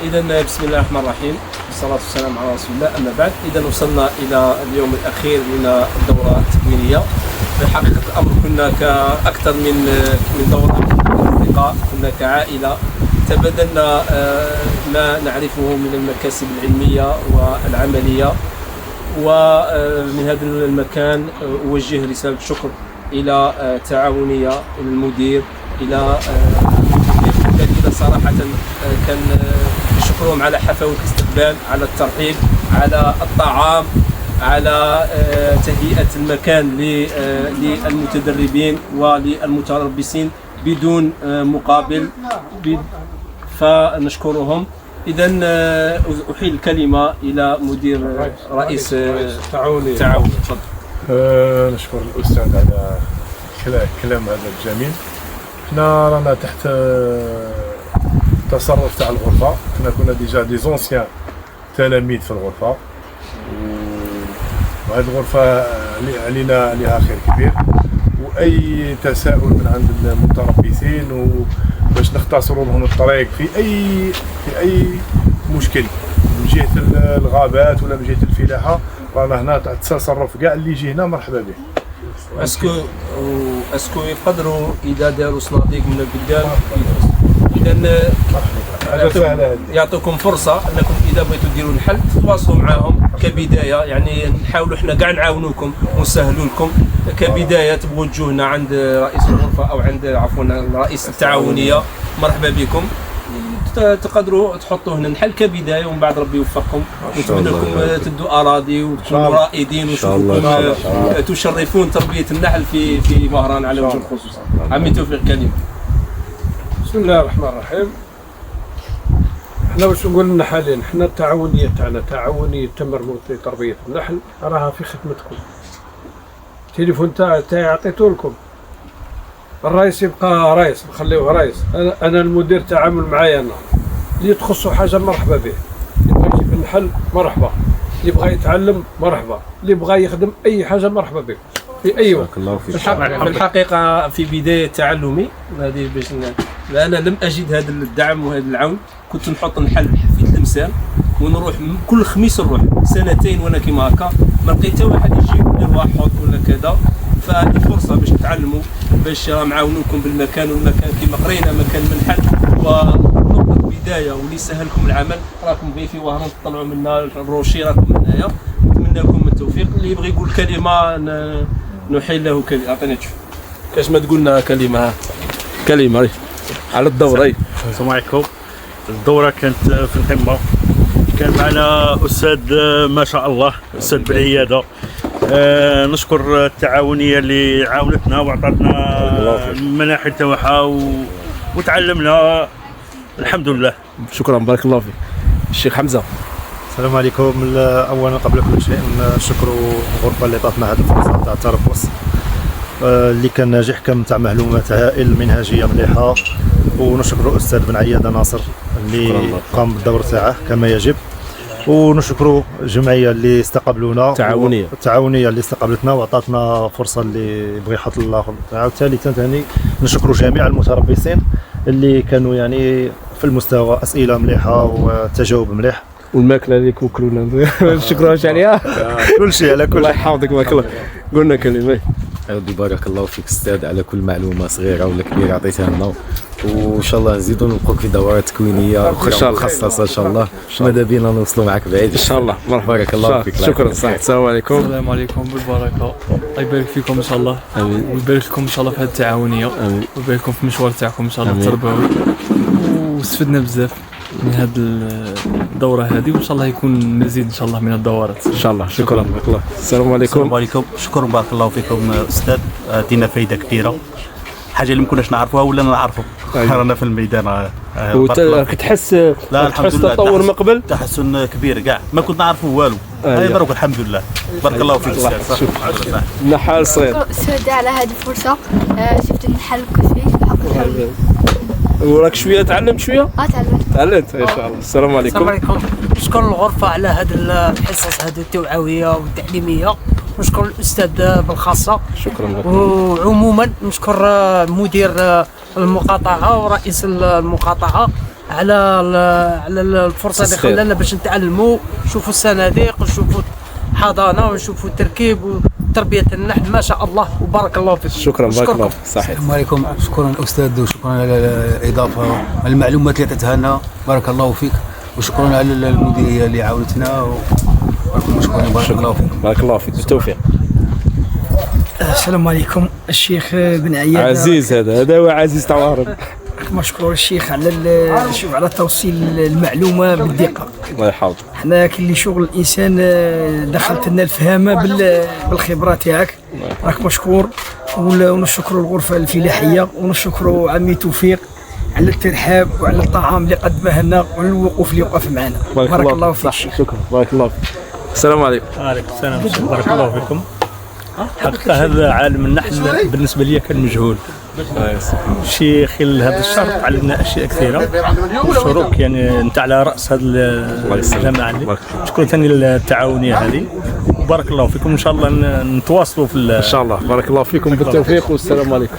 إذا بسم الله الرحمن الرحيم، والصلاة والسلام على رسول الله. أما بعد، إذا وصلنا إلى اليوم الأخير من الدورة التكوينية. في حقيقة الأمر كنا كأكثر من دورة أصدقاء، كنا كعائلة تبادلنا ما نعرفه من المكاسب العلمية والعملية. ومن هذا المكان أوجه رسالة شكر إلى تعاونية، إلى المدير، إلى الذين صراحة كان شكرهم على حفاوة الاستقبال، على الترحيب، على الطعام، على تهيئة المكان للمتدربين وللمتربصين بدون مقابل، فنشكرهم. إذا أحيل الكلمة إلى مدير رئيس التعاون. تفضل. نشكر الأستاذ على كلام هذا الجميل. احنا رانا تحت تصرف تاع الغرفة، كنا ديجا دي زونسيان تلاميذ في الغرفة، وهذه الغرفة عليها خير كبير، وأي تساؤل من عند المتربصين باش نختصروا لهم الطريق في أي مشكل من جهة الغابات ولا من جهة الفلاحة، رانا هنا تحت تصرف كاع اللي يجي هنا مرحبا به. اسكو يقدروا اذا داروا صناديق من القدام، اذا يعطوكم فرصه انكم اذا بغيتوا ديروا الحل تواصلوا معاهم كبدايه، يعني نحاولوا احنا كاع نعاونوكم ونسهلوا لكم كبدايه. تبغوا تجوا هنا عند رئيس الغرفه او عند رئيس التعاونيه، مرحبا بكم. تقدروا تحطوا هنا الحل كبدايه، ومن بعد ربي يوفقكم ونتمنى لكم تدوا اراضي وتكونوا رائدين وتشوفوكم تشرفون تربيه النحل في مهران على وجه الخصوص. عمي توفيق كلمه. بسم الله الرحمن الرحيم. احنا واش نقول لنا حاليا، احنا التعاونيه تاعنا تعاونيه تمر تربيه النحل، راها في خدمتكم. التليفون تاعي عطيته لكم، الرئيس يبقى رئيس، نخليوه رئيس. انا المدير تعامل معايا انا، اللي تخصو حاجه مرحبا به، يبغى يجي في النحل مرحبا، اللي يبغى يتعلم مرحبا، اللي يبغى يخدم اي حاجه مرحبا به في اي وقت. في الحقيقه في بدايه تعلمي هذه باش انا لم اجد هذا الدعم وهذا العون. كنت نحط نحل في التمثال ونروح كل خميس، نروح سنتين وانا كيما هكا، ما لقيت حتى واحد يجي يقول لي روح حط ولا كذا. فهذه فرصه باش تتعلموا، باش نعاونوكم بالمكان، والمكان كيما قرينا مكان منحل ونقطه بدايه واللي يسهلكم العمل. راكم غير في وهران تطلعوا منا الروشي، راكم هنايا. نتمنى لكم التوفيق. اللي يبغي يقول كلمه نحيل له كلمه. عطيني تشوف كاش ما تقول لنا كلمه على الدوره. السلام عليكم. الدوره كانت في القمه، كان معنا استاذ ما شاء الله، استاذ بالعياده. نشكر التعاونيه اللي عاونتنا وعطاتنا المناحل تاعها وتعلمنا الحمد لله. شكرا، بارك الله فيك. الشيخ حمزه. السلام عليكم. اولا قبل كل شيء نشكروا الغرفه اللي عطاتنا هذه الفرصه تاع التربص، اللي كان ناجح، كم تاع معلومات هائل، منهجيه مليحه. ونشكروا الاستاذ بن عياده ناصر اللي قام بالدور تاعه كما يجب. ونشكروا الجمعيه اللي استقبلونا، التعاونيه اللي استقبلتنا وعطاتنا فرصه اللي بغى يحط الله. ثالثا ثاني نشكروا جميع المتربصين اللي كانوا يعني في المستوى، اسئله مليحه وتجاوب مليح. والماكله اللي كوكلونا شكرا عليها. كل شيء على كل. الله يحفظك. بارك الله. قلنا كلمه. ربي بارك الله فيك استاذ على كل معلومه صغيره ولا كبيره عطيتها لنا، وان شاء الله نزيدوا نلقوك في دورات تكوينيه اخرى مخصصه ان شاء الله. ماذا بينا نوصلوا معك بعيد ان شاء الله. مرحبا، بارك الله فيك. شكرا. السلام عليكم. السلام عليكم بالبركه. الله يبارك فيكم ان شاء الله. امين. ويبارك لكم ان شاء الله في هذه التعاونيه. امين. ويبارك لكم في المشوار تاعكم ان شاء الله التربوي. واستفدنا بزاف من هذه الدوره هذه، وان شاء الله يكون مزيد ان شاء الله من الدورات ان شاء الله. شكرا. بارك الله. السلام عليكم. السلام عليكم. شكرا بارك الله فيكم استاذ، دينا فايده كثيره، حاجه اللي ما كناش نعرفوها ولا نعرفوا. رانا في الميدان. تحس تحس تطور من قبل، تحسن كبير كاع ما كنت نعرفوا والو. بارك الحمد لله. بارك الله فيك استاذ. نحال صغير. سعيدة على هذه الفرصه. شفت النحل كثير الحمد. وراك شويه تعلمت شويه؟ تعلمت ان شاء الله. السلام عليكم. السلام عليكم. نشكر الغرفه على هذه الحصص هذه التوعويه والتعليميه، نشكر الاستاذ بالخاصه. شكرا لك. وعموما نشكر مدير المقاطعه ورئيس المقاطعه على الفرصه اللي خلانا باش نتعلموا، نشوفوا الصناديق، نشوفوا حضانه، ونشوفوا التركيب وتربيه النحل. ما شاء الله وبارك الله فيك. شكرا بارك الله فيك. صحيح. السلام عليكم. شكرا الاستاذ وشكرا على الاضافه على المعلومات اللي عطيتها لنا، بارك الله فيك. وشكرا على المديريه اللي عاونتنا شكرا بارك الله فيك. بارك الله فيك بالتوفيق. السلام عليكم. الشيخ بن عياد عزيز، هذا هو عزيز توارد. مشكور الشيخ على توصيل المعلومه بالدقه. الله يحفظك. حنا كاين اللي شغل الانسان دخلت لنا الفهامه بالخبره تاعك، راك مشكور. ونشكروا الغرفه الفلاحيه ونشكروا عمي توفيق على الترحاب وعلى الطعام اللي قدمه لنا وعلى الوقوف اللي وقف معنا. بارك الله فيك الشيخ. شكرا بارك الله فيك. السلام عليكم. وعليكم السلام. بارك الله فيكم. حقيقة هذا عالم النحل بالنسبة لي كان مجهول. شي خلال هذا الشهر تعلمنا أشياء كثيرة وشروط يعني أنت على رأس هذه الجماعة. شكرا ثاني للتعاونية هذه وبارك الله فيكم. إن شاء الله نتواصلوا في إن شاء الله. بارك الله فيكم بالتوفيق والسلام عليكم.